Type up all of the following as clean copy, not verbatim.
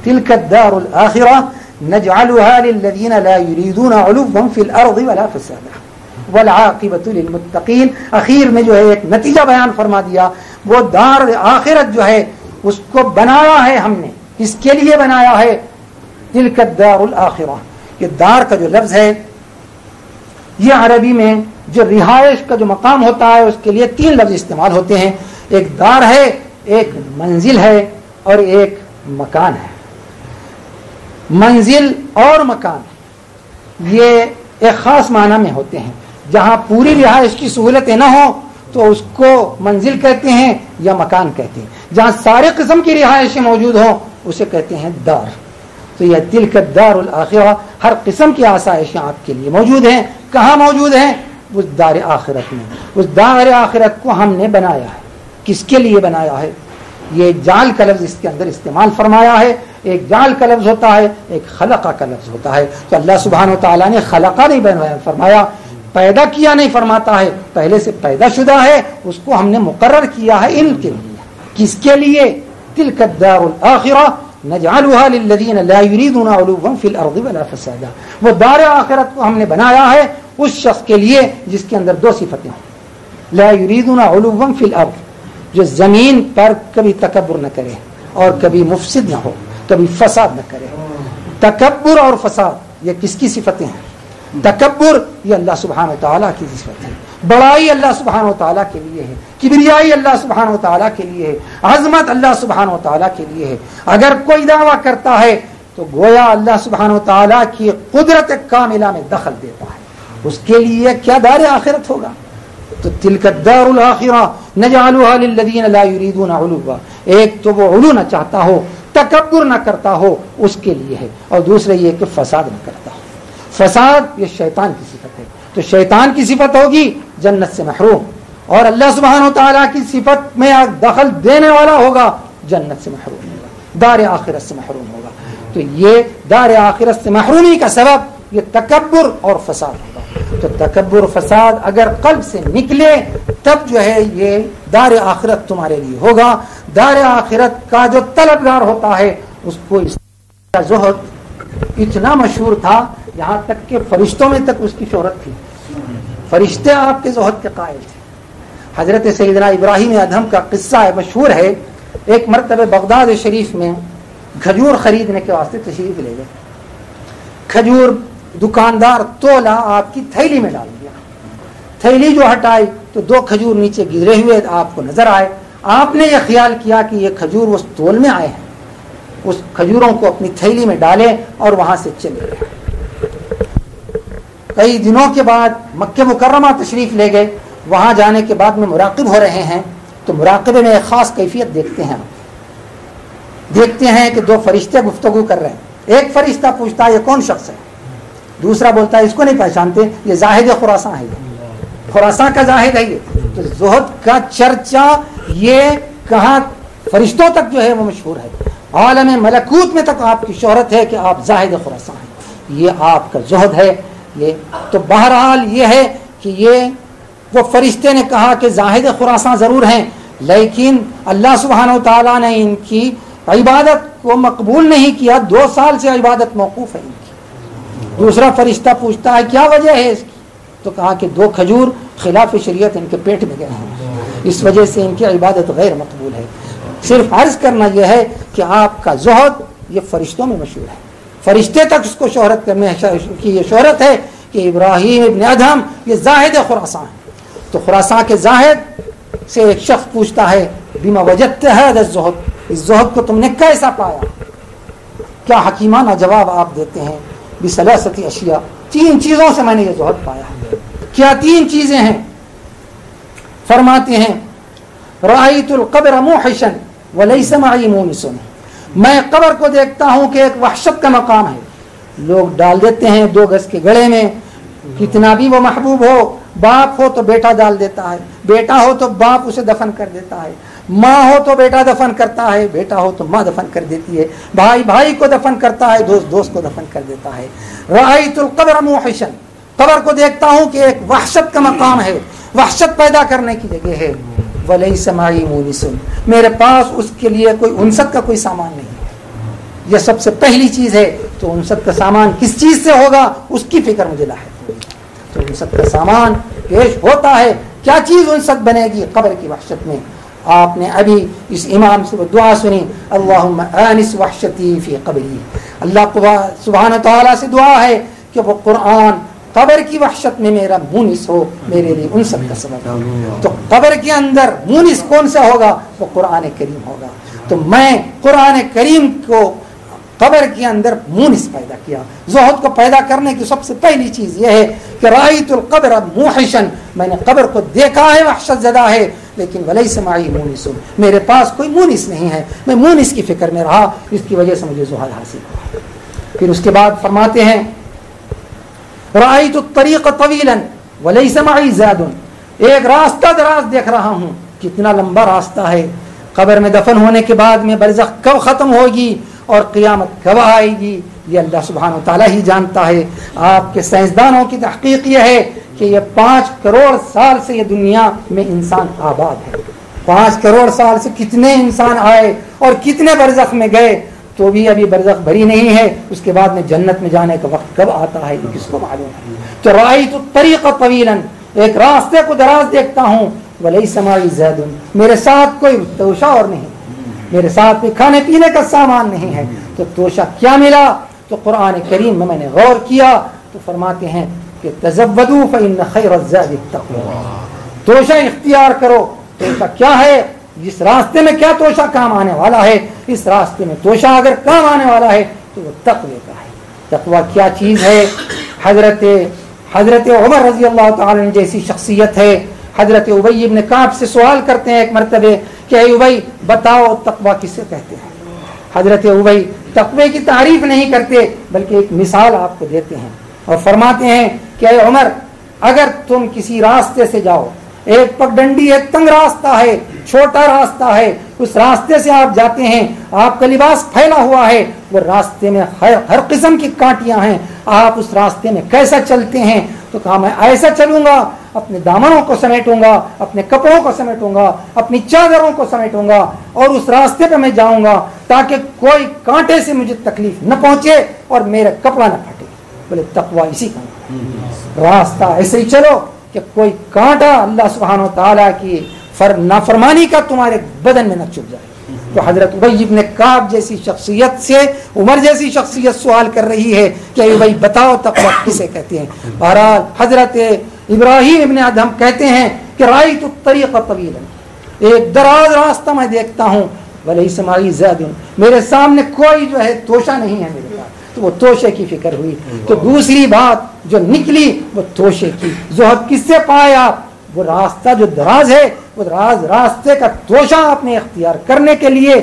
تلك الدار الآخرة نجعلها للذين لا يريدون علوا في الأرض ولا فسادا والعاقبۃ للمتقین. اخیر میں جو ہے ایک نتیجہ بیان فرما دیا. وہ دار آخرت جو ہے اس کو بنایا ہے ہم نے. اس کے لیے بنایا ہے تلک الدار الآخرہ. یہ دار کا جو لفظ ہے یہ عربی میں جو رہائش کا جو مقام ہوتا ہے اس کے لیے 3 لفظ استعمال ہوتے ہیں. ایک دار ہے, ایک منزل ہے اور ایک مکان ہے. منزل اور مکان یہ ایک خاص معنی میں ہوتے ہیں. جہاں پوری رہائش کی سہولتیں نہ ہوں تو اس کو منزل کہتے ہیں یا مکان کہتے ہیں. جہاں سارے قسم کی رہائشیں موجود ہوں اسے کہتے ہیں دار. تو یہ تلک الدار الآخرہ, ہر قسم کی آسائشیں آپ کے لیے موجود ہیں. کہاں موجود ہیں؟ اس دار آخرت میں. اس دار آخرت کو ہم نے بنایا ہے. کس کے لیے بنایا ہے؟ یہ جعل کا لفظ اس کے اندر استعمال فرمایا ہے. ایک جعل کا لفظ ہوتا ہے, ایک خلقہ کا لفظ ہوتا ہے. تو اللہ سبحانہ وتعالیٰ نے خلقہ نہیں بنایا فرمایا, پیدا کیا نہیں فرماتا ہے, پہلے سے پیدا شدہ ہے. اس کو ہم نے مقرر کیا ہے ان کے لیے. کس کے لیے؟ تلک الدار الآخرہ نجعلها للذین لا یریدون علوا فی الارض ولا فسادا. وہ دار آخرت کو ہم نے بنایا ہے اس شخص کے لیے جس کے اندر 2 صفتیں ہوں. لا یریدون علوا فی الارض, جو زمین پر کبھی تکبر نہ کرے اور کبھی مفسد نہ ہو, کبھی فساد نہ کرے. تکبر اور فساد یہ کس کی صفتیں ہیں؟ تکبر یہ اللہ سبحانہ وتعالیٰ کی صفت ہے. بڑائی اللہ سبحانہ وتعالیٰ کے لیے ہے. کبریائی اللہ سبحانہ وتعالیٰ کے لیے ہے. عظمت اللہ سبحانہ وتعالیٰ کے لیے ہے. اگر کوئی دعویٰ کرتا ہے تو گویا اللہ سبحانہ وتعالیٰ کی قدرت کاملہ میں دخل دیتا ہے. اس کے لیے کیا دار آخرت ہوگا؟ تو تلک الدار الآخرہ نجعلها للذین لا یریدون علوا. ایک تو وہ علو نہ چاہتا ہو, تکبر نہ کرتا ہو, اس کے لیے ہے. اور دوسرے یہ کہ فساد نہ کرتا ہو. فساد یہ شیطان کی صفت ہے. تو شیطان کی صفت ہوگی جنت سے محروم, اور اللہ سبحانہ وتعالیٰ کی صفت میں دخل دینے والا ہوگا جنت سے محروم ہوگا, دار آخرت سے محروم ہوگا. تو یہ دار آخرت سے محرومی کا سبب یہ تکبر اور فساد ہوگا. تو تکبر فساد اگر قلب سے نکلے تب جو ہے یہ دار آخرت تمہارے لیے ہوگا. دار آخرت کا جو طلبگار ہوتا ہے اس کو اس کا زہد اتنا مشہور تھا یہاں تک کہ فرشتوں میں تک اس کی شہرت تھی. فرشتے آپ کے زہد کے قائل تھے. حضرت سیدنا ابراہیم ادہم کا قصہ ہے, مشہور ہے. ایک مرتبہ بغداد شریف میں کھجور خریدنے کے واسطے تشریف لے گئے. کھجور دکاندار تولا آپ کی تھیلی میں ڈال دیا. تھیلی جو ہٹائی تو 2 کھجور نیچے گرے ہوئے آپ کو نظر آئے. آپ نے یہ خیال کیا کہ یہ کھجور اس تول میں آئے ہیں. اس کھجوروں کو اپنی تھیلی میں ڈالے اور وہاں سے چلے گئے. کئی دنوں کے بعد مکہ مکرمہ تشریف لے گئے. وہاں جانے کے بعد میں مراقب ہو رہے ہیں تو مراقبے میں ایک خاص کیفیت دیکھتے ہیں. دیکھتے ہیں کہ 2 فرشتے گفتگو کر رہے ہیں. ایک فرشتہ پوچھتا ہے یہ کون شخص ہے؟ دوسرا بولتا ہے اس کو نہیں پہچانتے, یہ زاہد خراساں ہے, یہ خراساں کا زاہد ہے. یہ تو زہد کا چرچا یہ کہاں فرشتوں تک جو ہے وہ مشہور ہے. عالم ملکوت میں تک آپ کی شہرت ہے کہ آپ زاہد خراساں ہیں. یہ آپ کا زہد ہے. یہ تو بہرحال یہ ہے کہ یہ وہ فرشتے نے کہا کہ زاہد خراساں ضرور ہیں, لیکن اللہ سبحانہ و تعالیٰ نے ان کی عبادت کو مقبول نہیں کیا. 2 سال سے عبادت موقوف ہے ان کی. دوسرا فرشتہ پوچھتا ہے کیا وجہ ہے اس کی؟ تو کہا کہ 2 کھجور خلاف شریعت ان کے پیٹ میں گئے ہیں, اس وجہ سے ان کی عبادت غیر مقبول ہے. صرف عرض کرنا یہ ہے کہ آپ کا زہد یہ فرشتوں میں مشہور ہے. فرشتے تک اس کو شہرت کرنے کی یہ شہرت ہے کہ ابراہیم ابن ادہم یہ زاہد خراساں ہے. تو خراساں کے زاہد سے ایک شخص پوچھتا ہے بما وجدت هذا الزہد, اس زہد کو تم نے کیسا پایا؟ کیا حکیمانہ جواب آپ دیتے ہیں, بثلاثه اشیاء, 3 چیزوں سے میں نے یہ زہد پایا. کیا 3 چیزیں ہیں؟ فرماتے ہیں رأیت القبر موحشا وليس معي مونس, میں قبر کو دیکھتا ہوں کہ ایک وحشت کا مقام ہے. لوگ ڈال دیتے ہیں 2 گز کے گڑھے میں, کتنا بھی وہ محبوب ہو, باپ ہو تو بیٹا ڈال دیتا ہے, بیٹا ہو تو باپ اسے دفن کر دیتا ہے, ماں ہو تو بیٹا دفن کرتا ہے, بیٹا ہو تو ماں دفن کر دیتی ہے, بھائی بھائی کو دفن کرتا ہے, دوست دوست کو دفن کر دیتا ہے. رأیت القبر موحشا, قبر کو دیکھتا ہوں کہ ایک وحشت کا مقام ہے, وحشت پیدا کرنے کی جگہ ہے. ولیس معی مونس, میرے پاس اس کے لیے کوئی انست کا کوئی سامان نہیں ہے. یہ سب سے پہلی چیز ہے. تو انست کا سامان کس چیز سے ہوگا اس کی فکر مجھے لاحق ہوگی. تو انست کا سامان پیش ہوتا ہے. کیا چیز انست بنے گی؟ قبر کی وحشت میں. آپ نے ابھی اس امام سے وہ دعا سنی، اللہم آنس وحشتی فی قبری. اللہ سبحانہ تعالیٰ سے دعا ہے کہ وہ قرآن قبر کی وحشت میں میرا مونس ہو، میرے لیے انست کا سبب ہو. تو قبر کے اندر مونس کون سا ہوگا؟ وہ قرآن کریم ہوگا. تو میں قرآن کریم کو قبر کے اندر مونس پیدا کیا. زہد کو پیدا کرنے کی سب سے پہلی چیز یہ ہے کہ رأیت القبر موحشا، میں نے قبر کو دیکھا ہے وحشت زدہ ہے، لیکن ولیس معی مونس، میرے پاس کوئی مونس نہیں ہے. میں مونس کی فکر میں رہا، اس کی وجہ سے مجھے زہد حاصل ہوا. پھر اس کے بعد فرماتے ہیں رأیت الطریق طویلا ولیس معی زاد، ایک راستہ دراز دیکھ رہا ہوں. کتنا لمبا راستہ ہے. قبر میں دفن ہونے کے بعد میں برزخ کب ختم ہوگی اور قیامت کب آئے گی یہ اللہ سبحانہ و تعالیٰ ہی جانتا ہے. آپ کے سائنسدانوں کی تحقیق یہ ہے کہ یہ 5 کروڑ سال سے یہ دنیا میں انسان آباد ہے. 5 کروڑ سال سے کتنے انسان آئے اور کتنے برزخ میں گئے، تو بھی ابھی برزخ بھری نہیں ہے. اس کے بعد میں جنت میں جانے کا وقت کب آتا ہے یہ کس کو معلوم ہے. تو رأیت الطریق طویلا، ایک راستے کو دراز دیکھتا ہوں، ولیس معی زاد، میرے ساتھ کوئی توشہ اور نہیں، میرے ساتھ کوئی کھانے پینے کا سامان نہیں ہے. تو توشہ کیا ملا؟ تو قرآن کریم میں نے غور کیا تو فرماتے ہیں کہ تزودوا فإن خیر الزاد التقوی، توشہ اختیار کرو. توشہ کیا ہے؟ جس راستے میں کیا توشہ کام آنے والا ہے، اس راستے میں توشہ اگر کام آنے والا ہے تو وہ تقوی کا ہے. تقوی کیا چیز ہے؟ حضرت عمر رضی اللہ تعالی عنہ جیسی شخصیت ہے. حضرت ابی ابن کعب سے سوال کرتے ہیں ایک مرتبہ کہ اے ابی بتاؤ تقوی کسے کہتے ہیں. حضرت ابی تقوی کی تعریف نہیں کرتے بلکہ ایک مثال آپ کو دیتے ہیں اور فرماتے ہیں کہ اے عمر، اگر تم کسی راستے سے جاؤ، ایک پگڈنڈی ہے، تنگ راستہ ہے، چھوٹا راستہ ہے، اس راستے سے آپ جاتے ہیں، آپ کا لباس پھیلا ہوا ہے، وہ راستے میں ہر قسم کی کانٹیاں ہیں، آپ اس راستے میں کیسا چلتے ہیں؟ تو کہا میں ایسا چلوں گا، اپنے دامنوں کو سمیٹوں گا، اپنے کپڑوں کو سمیٹوں گا، اپنی چادروں کو سمیٹوں گا اور اس راستے پہ میں جاؤں گا تاکہ کوئی کانٹے سے مجھے تکلیف نہ پہنچے اور میرا کپڑا نہ پھٹے. بولے تقوی اسی کا راستہ ایسے ہی چلو کہ کوئی کانٹا اللہ سبحانہ و تعالیٰ کی نافرمانی کا تمہارے بدن میں نہ چبھ جائے. تو حضرت ابی ابن کعب جیسی شخصیت سے عمر جیسی شخصیت سوال کر رہی ہے کہ اے بھائی بتاؤ تقوی کسے کہتے ہیں. بہرحال حضرت ابراہیم ابن ادہم کہتے ہیں کہ رأیت الطریق طویلا، ایک دراز راستہ میں دیکھتا ہوں، ولیس معی زاد، میرے سامنے کوئی جو ہے توشہ نہیں ہے میرے پاس. تو وہ توشے کی فکر ہوئی. تو دوسری بات جو نکلی وہ توشے کی. زہد کس سے پایا؟ وہ راستہ جو دراز ہے، وہ دراز راستے کا توشہ آپ نے اختیار کرنے کے لیے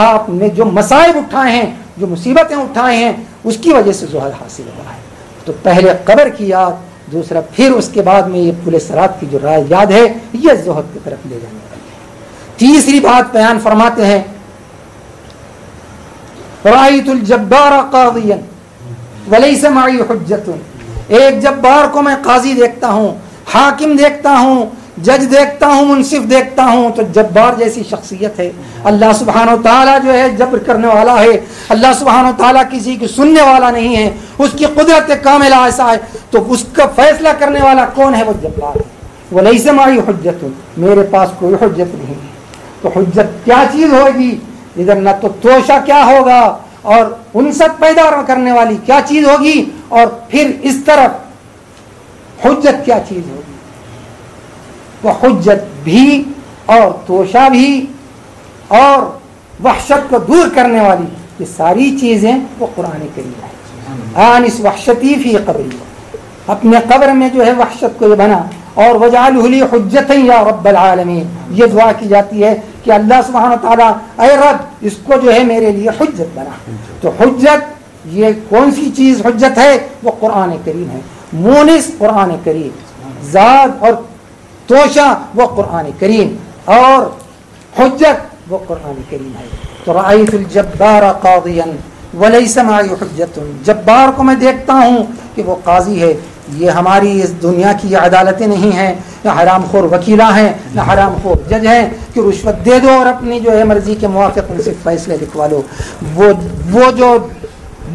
آپ نے جو مصائب اٹھائے ہیں، جو مصیبتیں اٹھائے ہیں، اس کی وجہ سے زہد حاصل ہوا ہے. تو پہلے قبر کی یاد، دوسرا پھر اس کے بعد میں یہ پل صراط کی جو رائے یاد ہے، یہ زہد کی طرف لے جانے والی ہے. تیسری بات بیان فرماتے ہیں رأیت الجبار قاضیا ولیس معی حجت، ایک جبار کو میں قاضی دیکھتا ہوں، حاکم دیکھتا ہوں، جج دیکھتا ہوں، منصف دیکھتا ہوں. تو جبار جیسی شخصیت ہے. اللہ سبحانہ و تعالیٰ جو ہے جبر کرنے والا ہے. اللہ سبحانہ و تعالیٰ کسی کی سننے والا نہیں ہے. اس کی قدرت کاملہ ایسا ہے. تو اس کا فیصلہ کرنے والا کون ہے؟ وہ جبار ہے. ولیس معی حجت، میرے پاس کوئی حجت نہیں ہے. تو حجت کیا چیز ہوگی؟ ادھر نہ تو توشہ کیا ہوگا اور انست پیدا کرنے والی کیا چیز ہوگی، اور پھر اس طرف حجت کیا چیز ہوگی. وہ حجت بھی اور توشہ بھی اور وحشت کو دور کرنے والی یہ ساری چیزیں وہ قرآن کریم ہے. آنس وحشتی فی قبری، اپنے قبر میں جو ہے وحشت کو یہ بنا. اور وجعلہ لی حجتا یا رب العالمین، یہ دعا کی جاتی ہے کہ اللہ سبحانہ تعالیٰ اے رب اس کو جو ہے میرے لیے حجت بنا. تو حجت یہ کون سی چیز حجت ہے؟ وہ قرآن کریم ہے. مونس قرآن کریم، زاد اور توشہ وہ قرآن کریم، اور حجت وہ قرآن کریم ہے. تو رأیت الجبار قاضیا ولیس معی حجت، جبار کو میں دیکھتا ہوں کہ وہ قاضی ہے یہ ہماری اس دنیا کی یہ عدالتیں نہیں ہیں، نہ حرام خور وکیلا ہیں، نہ حرام خور جج ہیں کہ رشوت دے دو اور اپنی جو ہے مرضی کے موافق ان سے فیصلے لکھوا لو۔ وہ جو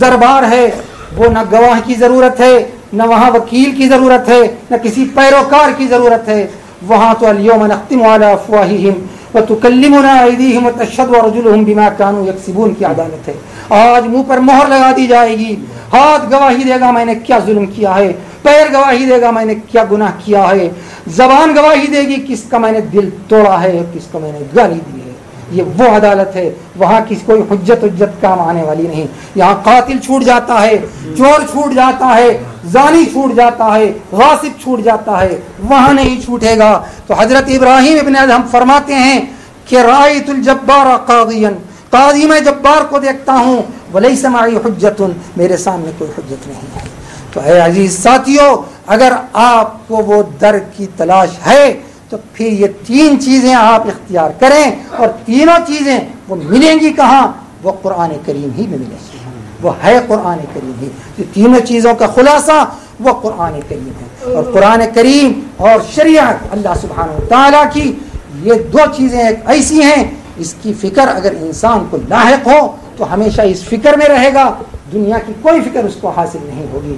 دربار ہے وہ نہ گواہ کی ضرورت ہے، نہ وہاں وکیل کی ضرورت ہے، نہ کسی پیروکار کی ضرورت ہے۔ وہاں تو الیوم نختم علی افواہہم وتکلمنا ایدیہم وتشہد ارجلہم بما کانوا یکسبون کی عدالت ہے۔ آج منہ پر مہر لگا دی جائے گی، ہاتھ گواہی دے گا میں نے کیا ظلم کیا ہے، پیر گواہی دے گا میں نے کیا گناہ کیا ہے، زبان گواہی دے گی کس کا میں نے دل توڑا ہے اور کس کو میں نے گالی دی ہے۔ یہ وہ عدالت ہے، وہاں کسی کوئی حجت کام آنے والی نہیں۔ یہاں قاتل چھوٹ جاتا ہے، چور چھوٹ جاتا ہے، زانی چھوٹ جاتا ہے، غاصب چھوٹ جاتا ہے، وہاں نہیں چھوٹے گا۔ تو حضرت ابراہیم ابن ادہم فرماتے ہیں کہ رأیت الجبار قاضیا، قاضی میں جبار کو دیکھتا ہوں، ولیس معی حجت، میرے سامنے کوئی حجت نہیں ہے۔ تو اے عزیز ساتھیو، اگر آپ کو وہ در کی تلاش ہے تو پھر یہ تین چیزیں آپ اختیار کریں، اور تینوں چیزیں وہ ملیں گی کہاں؟ وہ قرآن کریم ہی میں ملیں گی، وہ ہے قرآن کریم ہی۔ یہ تینوں چیزوں کا خلاصہ وہ قرآن کریم ہے، اور قرآن کریم اور شریعت اللہ سبحانہ و تعالیٰ کی یہ دو چیزیں ایک ایسی ہیں، اس کی فکر اگر انسان کو لاحق ہو تو ہمیشہ اس فکر میں رہے گا، دنیا کی کوئی فکر اس کو حاصل نہیں ہوگی۔